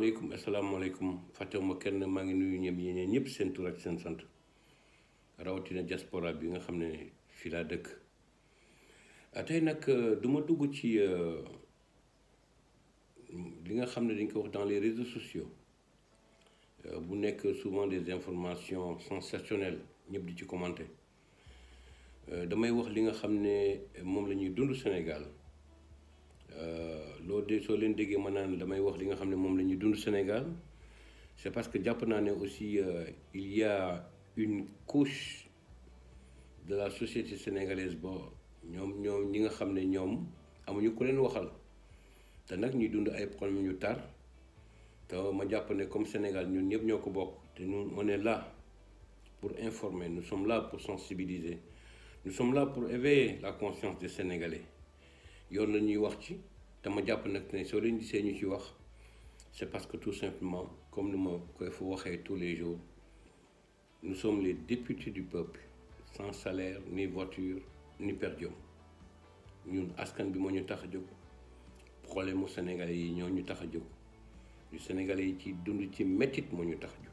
asalaamaaleykum fàttewuma kenn maa ngi nuyu ñëpp seen tur ak seen sant rawatina diaspora bi nga xam ne fii laa dëkk tey nag duma dugg ci li nga xam ne dañ ko wax dans les réseaux sociaux bu nekk souvent des informations sensationnelles ñëpp di ci commenter damay wax li nga xam ne moom la ñuy dund Sénégal soo leen déggee ma naan damay wax li nga xam ne moom la ñuy dund Sénégal c'est parce que jàpp naa ne aussi il y a une couche de la société sénégalaise ba ñoom ñi nga xam ne ñoom amuñu ku leen waxal te nag ñuy dund ay problèmes yu tar te ma jàpp ne comme Sénégal ñun ñëpp ñoo ko bokk te ñun on est là pour informer, nous sommes là pour sensibiliser, nous sommes là pour éveiller la conscience des Sénégalais yoon la ñuy wax ci te ma jàpp nag ne soo leen gisee ñu ci wax c'est parce que tout simplement comme ni ma koy fa waxee tous les jours nous sommes les députés du peuple sans salaire ni voiture ni per diem ñun askan bi moo ñu tax a jóg problème mu Sénégalais yi ñoo ñu tax a jóg yu Sénégalais yi ci dund ci métit moo ñu tax a jóg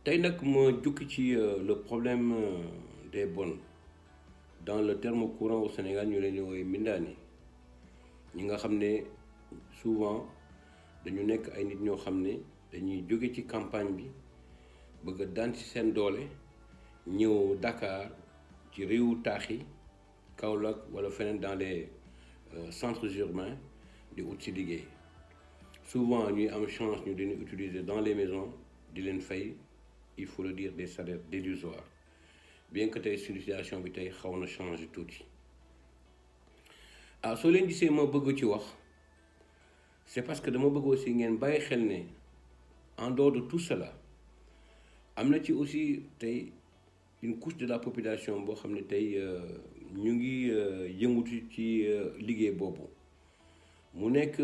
tey nag ma jukki ci le problème des bonnes dans le terme courant au Sénégal ñu leen di woowee mbindaani ñi nga xam ne souvent dañu nekk ay nit ñoo xam ne dañuy jóge ci campagne bi bëgg a daan ci seen doole ñëw Dakar ci réewu taax yi Kaolack wala feneen dans les centres urbains di ut ci liggéey souvent ñuy am chance ñu leen utiliser dans les maisons di leen fay il faut le dire des salaires dérisoires bien que tey situation bi tey xaw na changer tuuti soo leen gisee ma bëgg ci wax c'est parce que dama bëgg aussi ngeen bàyyi xel ne en dehors de tout cela am na ci aussi tey une couche de la population boo xam ne tey ñu ngi yëngutu ci liggéey boobu mu nekk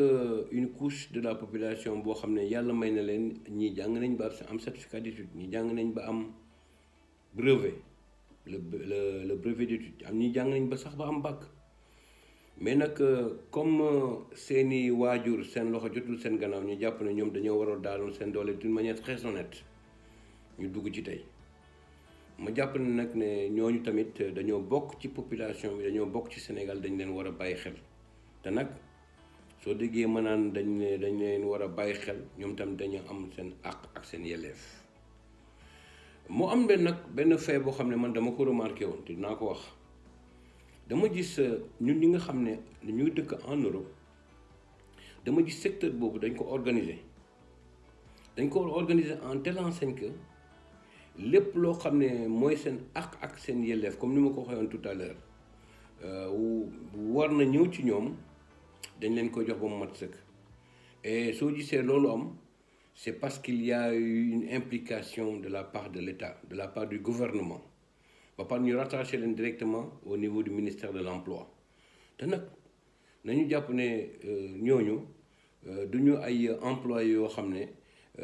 une couche de la population boo xam ne yàlla may na leen ñii jàng nañ ba am certificat d'études ñii jàng nañ ba am brevet le brevet d'études am ñii jàng nañ ba sax ba am bac mais nag comme seeni waajur seen loxo jotul seen gannaaw ñu jàpp ne ñoom dañoo war a daaloon seen doole d'une manière très honnête ñu dugg ci tey ma jàpp ne nag ne ñooñu tamit dañoo bokk ci population bi dañoo bokk ci Sénégal dañ leen war a bàyyi xel te nag soo déggee ma naan dañ leen war a bàyyi xel ñoom tam dañu am seen àq ak seen yelleef moo am benn fait boo xam ne man dama ko remarqué woon te dinaa ko wax dama gis ñun ñi nga xam ne ñuy dëkk en Europe dama gis secteur boobu dañ ko organiser en telle enseigne que lépp loo xam ne mooy seen àq ak seen yelleef comme ni ma ko waxee woon tout à l'heure war na ñëw ci ñoom dañ leen ko jox ba mu mat sëkk et soo gisee loolu am c'est parce qu'il y a eu une implication de la part de l'État, de la part du gouvernement ba pare ñu rattaché leen directement au niveau du ministère de l'emploi te nag nañu jàpp ne ñooñu duñu ay employés yoo xam ne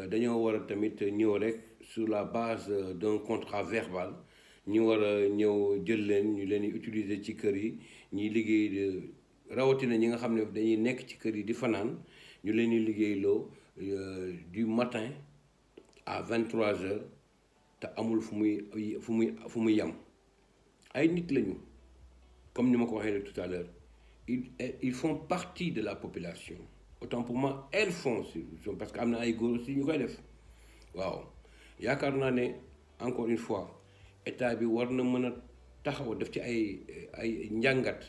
dañoo war a tamit ñëw rek sur la base d'un contrat verbal ñu war a ñëw jël leen ñu leen di utiliser ci kër yi ñuy liggéey rawatina ñi nga xam ne dañuy nekk ci kër yi di fanaan ñu leen di liggéeyloo du matin à 23h te amul fu muy yam ay nit lañu comme ni ma ko waxee tout à l'heure ils font partie de la population autant pour moi elles font parce que am na ay góor aussi ñu koy def waaw yaakaar naa ne encore une fois état bi war na mën a taxaw def ci ay njàngat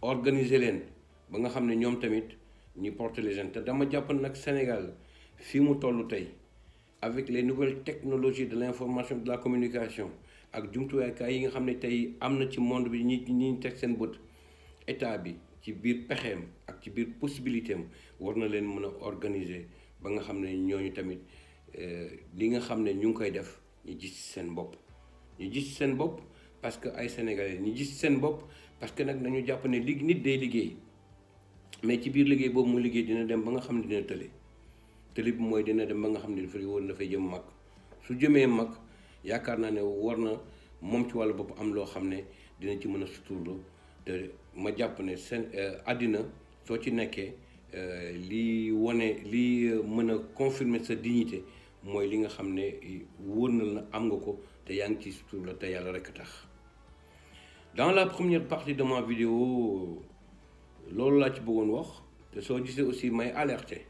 organiser leen ba nga xam ne ñoom tamit ñu porter les jeunes te dama jàpp nag Sénégal fii mu toll tey avec les nouvelles technologies de l'information de la communication ak jumtuwaay yi nga xam ne tey am na ci monde bi ñi teg seen bët état bi ci biir pexeem ak ci biir possibilité am war na leen mën a organiser ba nga xam ne ñooñu tamit li nga xam ne ñu ngi koy def ñu gis seen bopp parce que ay Sénégalais ñu gis seen bopp parce que nag nañu jàpp ne nit day liggéey mais ci biir liggéey boobu mu liggéey dina dem ba nga xam ne dina tële bi mooy dina dem ba nga xam ne dafay jëm mag su jëmee mag yaakaar naa ne war na moom ci wàllu bopp am loo xam ne dina ci mën a suturlu te ma jàpp ne seen àddina soo ci nekkee li wane li mën a confirmer sa dignité mooy li nga xam ne wóor na la am nga ko te yaa ngi ci sutur la te yàlla rekk tax. Dans la première partie de ma vidéo loolu laa ci bëggoon wax te soo gisee aussi may alerter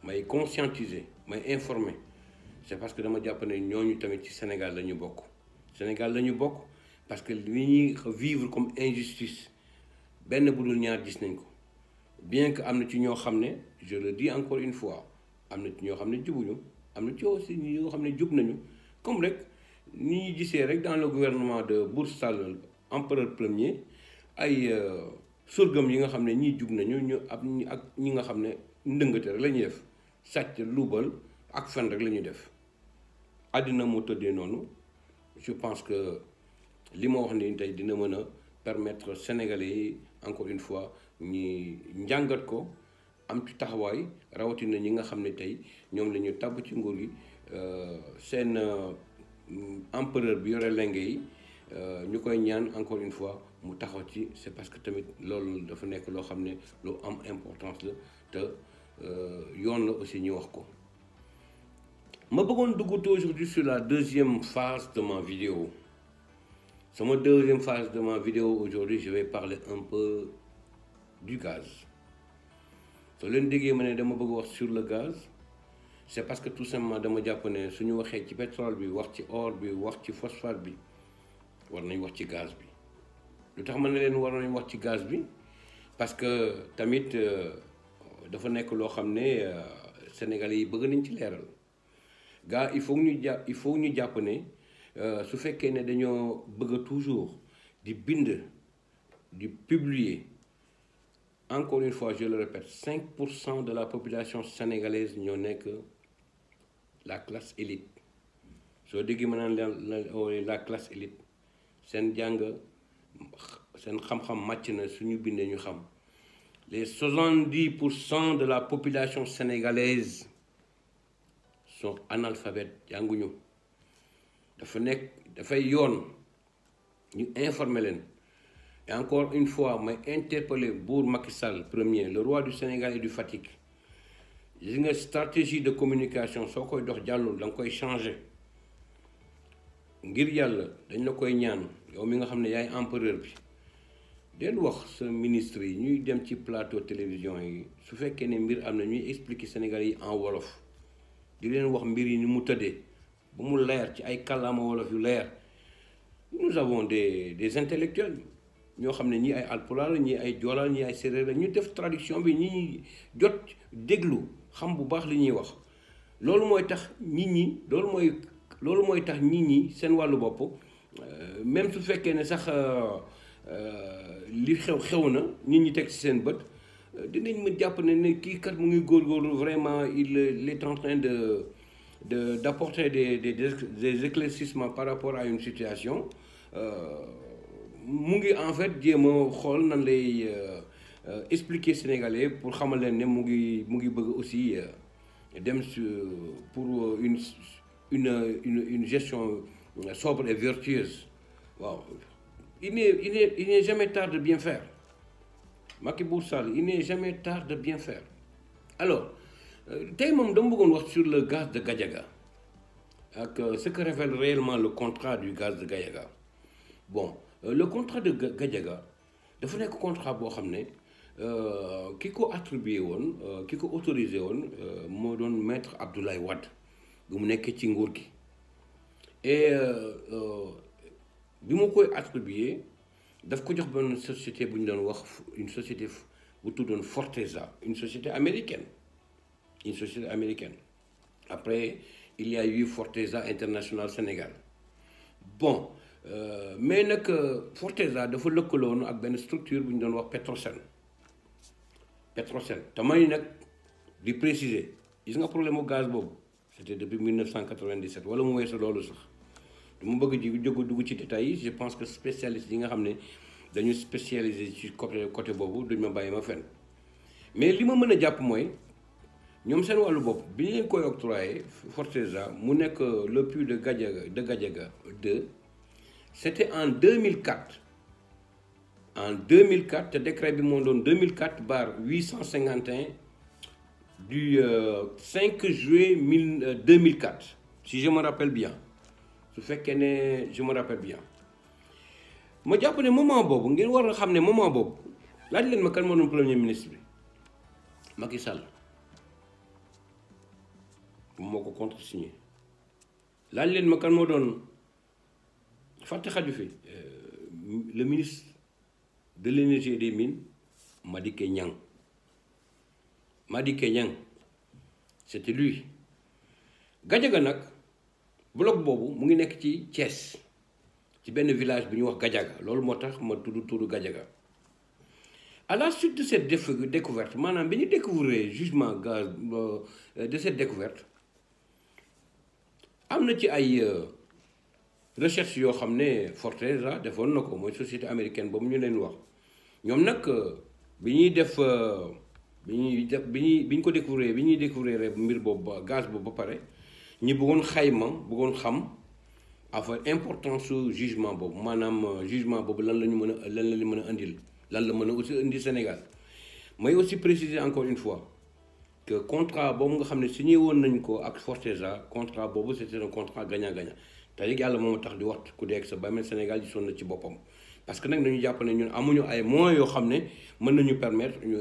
may conscientiser may informer c'est parce que dama jàpp ne ñooñu tamit ci Sénégal la ñu bokk. Sénégal la ñu bokk parce que li ñuy vivre comme injustice benn bu dul ñaar gis nañ ko bien que am na ci ñoo xam ne je le dis encore une fois am na ci ñoo xam ne jubuñu am na ci aussi ñoo xam ne jub nañu comme rek ni ñu gisee rek dans le gouvernement de Bour Sall empereur premier ay surgam yi nga xam ne ñii jub nañu ñu ak ñi nga xam ne ndëngate rek la ñuy def sàcc luubal ak fen rek la ñuy def àddina moo tëddee noonu. Je pense que li ma wax ni tey dina mën a permettre Sénégalais yi encore une fois ñi njàngat ko am ci taxawaay rawatina ñi nga xam ne tey ñoom la ñu tàbb ci nguur gi seen empereur bi yore lenge yi ñu koy ñaan encore une fois mu taxaw ci c'est parce que tamit loolu dafa nekk loo xam ne lu am importance la te yoon la aussi ñu wax ko. Ma bëggoon dugg aujourd'hui sur la deuxième phase de ma vidéo. Sur ma deuxième phase de ma vidéo aujourd'hui, je vais parler un peu du gaz. So leen déggee ma ne dama bëgg wax sur le gaz, c'est parce que tout simplement dama jàpp ne suñu waxee ci pétrole bi wax ci or bi wax ci phosphate bi war nañ wax ci gaz bi. Lu tax ma ne leen war nañ wax ci gaz bi parce que tamit dafa nekk loo xam ne Sénégalais yi bëgg nañ ci leeral. Gars il faut ñu jàpp ne su fekkee ne dañoo bëgg toujours di bind di publier encore une fois je le répète 5% de la population sénégalaise ñoo nekk la classe élite soo déggee ma naan la classe élite seen jàng seen xam-xam màcc na suñu bindee ñu xam les 70% de la population sénégalaise sont analphabètes jànguñu dafay yoon ñu informer leen et encore une fois may interpeller buur Macky Sall premier le roi du Sénégal et du Fatick gis nga stratégie de communication soo koy dox jàllul da nga koy changer ngir yàlla dañ la koy ñaan yow mi nga xam ne yaay empereur bi den wax sa ministre yi ñuy dem ci plateau télévision yi su fekkee ne mbir am na ñuy expliquer Sénégalais yi en wolof di leen wax mbir yi ni mu tëddee ba mu leer ci ay kàllaama wolof yu leer nous avons des intellectuels ñoo xam ne ñii ay alpulaar la ñii ay joolaa ñii ay séeréer la ñu def traduction bi ñi jot déglu xam bu baax li ñuy wax loolu mooy tax nit ñi loolu mooy tax nit ñi seen wàllu bopp même su fekkee ne sax li xew na nit ñi teg ci seen bët dinañ ma jàpp ne kii kat mu ngi góorgóorlu vraiment il est en train d'apporter des éclaircissements par rapport à une situation mu ngi en fait jéem a xool nan lay expliquer Sénégalais pour xamal leen ne mu ngi bëgg aussi dem pour une gestion sobre et vertueuse waaw il n'est jamais tard de bien faire Macky Bour Sall il n'est jamais tard de bien faire alors tey moom dama bëggoon wax sur le gaz de Gadiaga ak ce que révèle réellement le contrat du gaz de Gadiaga bon le contrat de Gadiaga dafa nekk contrat boo xam ne ki ko attribué woon ki ko autorisé woon moo doon maître Abdoulaye Wade bi mu nekkee ci nguur gi et bi mu koy attribué daf ko jox benn société bu ñu doon wax une société bu tuddoon Forteza une société américaine après il y a eu Forteza International Sénégal bon mais nag Forteza dafa lëkkaloon ak benn structure bu ñu doon wax Petrosen te may nag di préciser gis nga problème mu gaz boobu c'était depuis 1997 wala mu weesu loolu sax du ma bëgg ji dugg ci détails yi je pense que spécialistes yi nga xam ne dañu spécialisé ci côté boobu duñ ma bàyyi ma fenn mais li ma mën a jàpp mooy ñoom seen wàllu bopp bi ñu leen koy octroyé Forteza mu nekk le puits de Gadiaga 2 c'était en 2004 en 2004 te décret bi moo doon 2004 bar 851 du 5 juillet 2004 si je me rappelle bien su fekkee ne je me rappelle bien ma jàpp ne moment boobu ngeen war a xam ne moment boobu laaj leen ma kan moo doon premier ministre bi Macky Sall moo ko contresigné laaj leen ma kan moo doon fàtte xaju fi le ministre de l'énergie et des mines Madické Niang c'était lui. Gadiaga nag bloc boobu mu ngi nekk ci Thiès ci benn village bi ñuy wax Gadiaga loolu moo tax ma tudd Gadiaga à la suite de cette découverte maanaam bi ñu découvrir jugement gaz de cette découverte am na ci ay recherche yoo xam ne Forteza defoon na ko mooy société américaine boobu ñu leen wax ñoom nag bi ñuy ko découvrir mbir boobu gaz boobu ba pare ñi bëggoon xam affaire importance su jugement boobu maanaam jugement boobu lan la mën a indil lan la mën a aussi indi Sénégal may aussi préciser encore une fois que contrat boobu nga xam ne signé woon nañ ko ak Forteza contrat boobu c'était un contrat gagnant-gagnant te yàlla moom tax di wax ku dee ak sa bàmmeel Sénégal di sonn ci boppam parce que nag dañu jàpp ne ñun amuñu ay moyens yoo xam ne mën nañu permettre ñu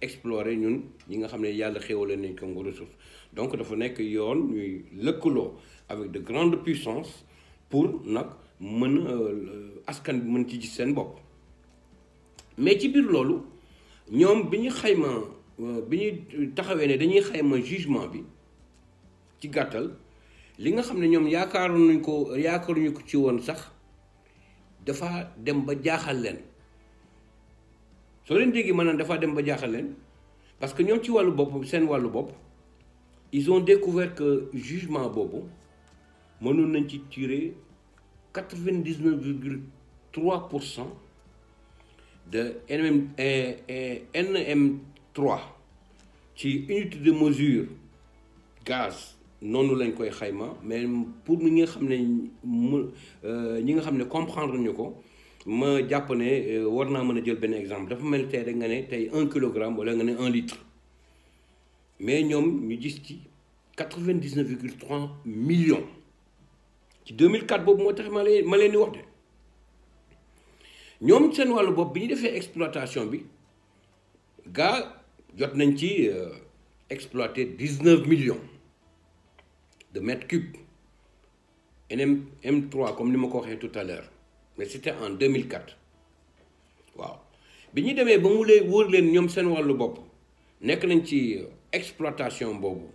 explorer ñun ñi nga xam ne yàlla xéwale nañ ko ressource donc dafa nekk yoon ñuy lëkkaloo avec de grandes puissances pour nag mën askan bi mën ci gis seen bopp mais ci biir loolu ñoom bi ñu taxawee ne dañuy xayma jugement bi ci gàttal li nga xam ne ñoom yaakaaruñu ko ci woon sax dafa dem ba jaaxal leen soo leen déggee maanaam dafa dem ba jaaxal leen parce que ñoom ci wàllu bopp seen wàllu bopp ils ont découvert que jugement boobu mënoon nañ ci tirer 99,3% de NM3 ci unité de mesure gaz noonu lañ koy xayma mais pour ñi nga xam ne comprendre ñu ko ma jàpp ne war naa mën a jël benn exemple dafa mel tey rek nga ne tey 1 kilogramme wala nga ne 1 litre mais ñoom ñu gis ci 99,3 millions ci 2004 boobu moo tax ma leen di wax de ñoom seen wàllu bopp bi ñu defee exploitation bi jot nañ ci exploiter 19 millions de mètres cubes M3 comme ni ma ko waxee tout à l'heure mais c'était en 2004 waaw bi ñu demee ba mu wóor leen ñoom seen wàllu bopp nekk nañ ci exploitation boobu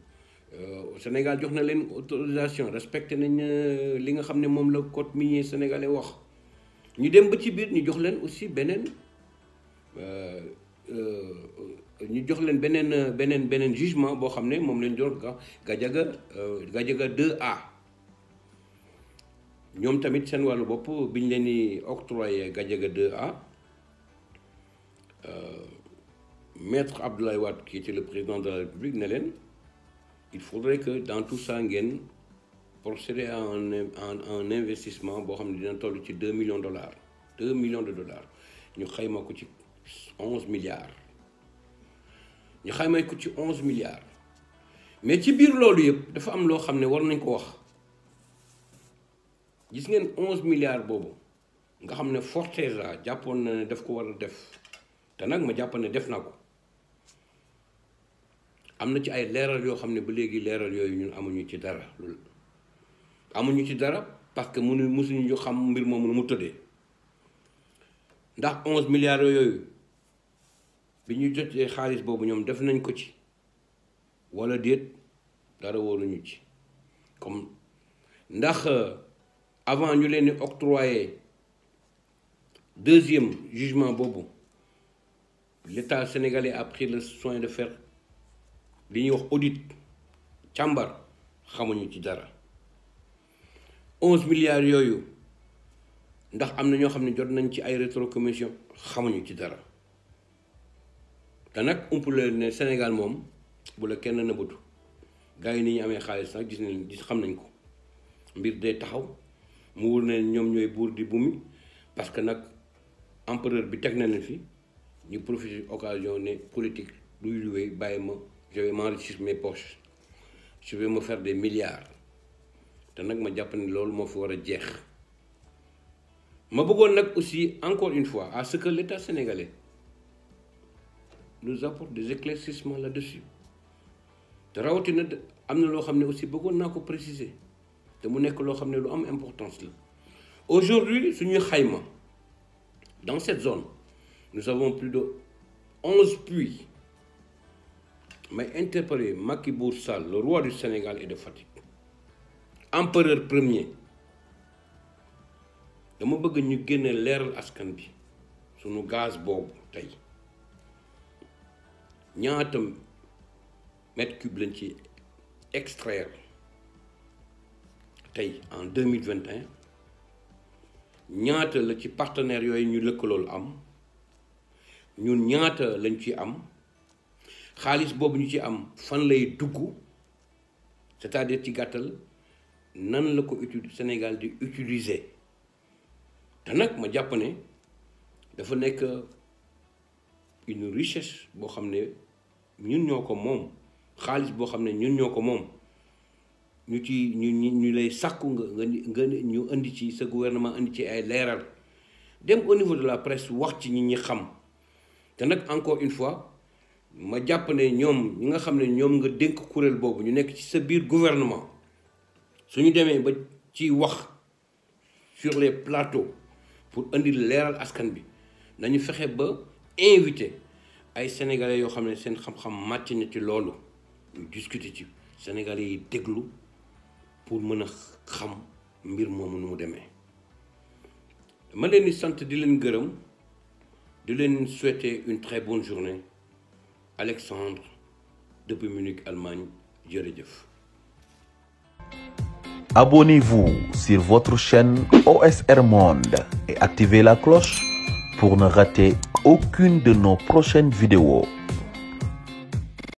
Sénégal jox na leen autorisation respecté nañ li nga xam ne moom la code minier sénégalais wax ñu dem ba ci biir ñu jox leen aussi beneen jugement boo xam ne moom lañ doon Gadiaga 2A ñoom tamit seen wàllu bopp bi ñu leen di octroyé Gadiaga 2A maître Abdoulaye Wade qui était le président de la République ne leen il faudrait que dans tout ça ngeen procéder à un investissement boo xam ne dina toll ci 2 millions de dollars ñu xayma ko ci 11 milliards mais ci biir loolu yëpp dafa am loo xam ne war nañ ko wax gis ngeen 11 milliards boobu nga xam ne Forteza jàppoon na ne daf ko war a def te nag ma jàpp ne def na ko am na ci ay leeral yoo xam ne ba léegi leeral yooyu ñun amuñu ci dara parce que mësuñu xam mbir moomu nu mu tëddee ndax 11 milliards yooyu bi ñu jotee xaalis boobu ñoom def nañ ko ci wala déet dara wóoruñu ci comme ndax avant ñu leen di octroyer deuxième jugement boobu l'État sénégalais a pris le soin de faire li ñuy wax audit càmbar xamuñu ci dara 11 milliards yooyu ndax am na ñoo xam ne jot nañ ci ay rétrocommission xamuñu ci dara te nag umpule ne Sénégal moom bu la kenn nëbbatu gars yi ni ñu amee xaalis nag xam nañ ko mbir day taxaw mu wóor ne ñoom ñooy buur di bumi parce que nag empereur bi teg na leen fi ñu profiter occasion ne politique luy luwee bàyyi ma je vais m'enrichir mes poches je vais me faire des milliards te nag ma jàpp ne loolu moo fi war a jeex. ma bëggoon nag aussi encore une fois à ce que l'État sénégalais nous apporte des éclaircissements là-dessus te rawatina am na loo xam ne aussi bëggoon naa ko préciser te mu nekk loo xam ne lu am importance la. Aujourd'hui suñuy xayma dans cette zone nous avons plus de 11 puits. may interpeller Macky Bour Sall le roi du Sénégal et de Fatick empereur premier dama bëgg ñu génne leeral askan bi suñu gaz boobu tey ñaata mètre cube lañ ci extraire tey en 2021 ñaata la ci partenaires yooyu ñu lëkkalool am ñun ñaata lañ ci am xaalis boobu ñu ci am fan lay dugg c'est-à-dire ci gàttal nan la ko Sénégal di utiliser te nag ma jàpp ne dafa nekk une richesse boo xam ne ñun ñoo ko moom xaalis boo xam ne ñun ñoo ko moom ñu ci ñu lay sàkku nga ñu indi ci sa gouvernement indi ci ay leeral dem au niveau de la presse wax ci ñi xam te nag encore une fois ma jàpp ne ñoom ñi nga xam ne ñoom nga dénk kuréel boobu ñu nekk ci sa biir gouvernement suñu demee ba ci wax sur les plateaux pour indi leeral askan bi nañu fexe ba invité ay sénégalais yoo xam ne seen xam-xam màcc na ci loolu ñu discuter ci sénégalais yi déglu pour mën a xam mbir moomu nu mu demee. ma leen di sant di leen gërëm di leen souhaiter une très bonne journée. Alexandre depuis Munich, Allemagne, jërëjëf. Abonnez-vous sur votre chaîne OSR Monde et activez la cloche pour ne rater aucune de nos prochaines vidéos.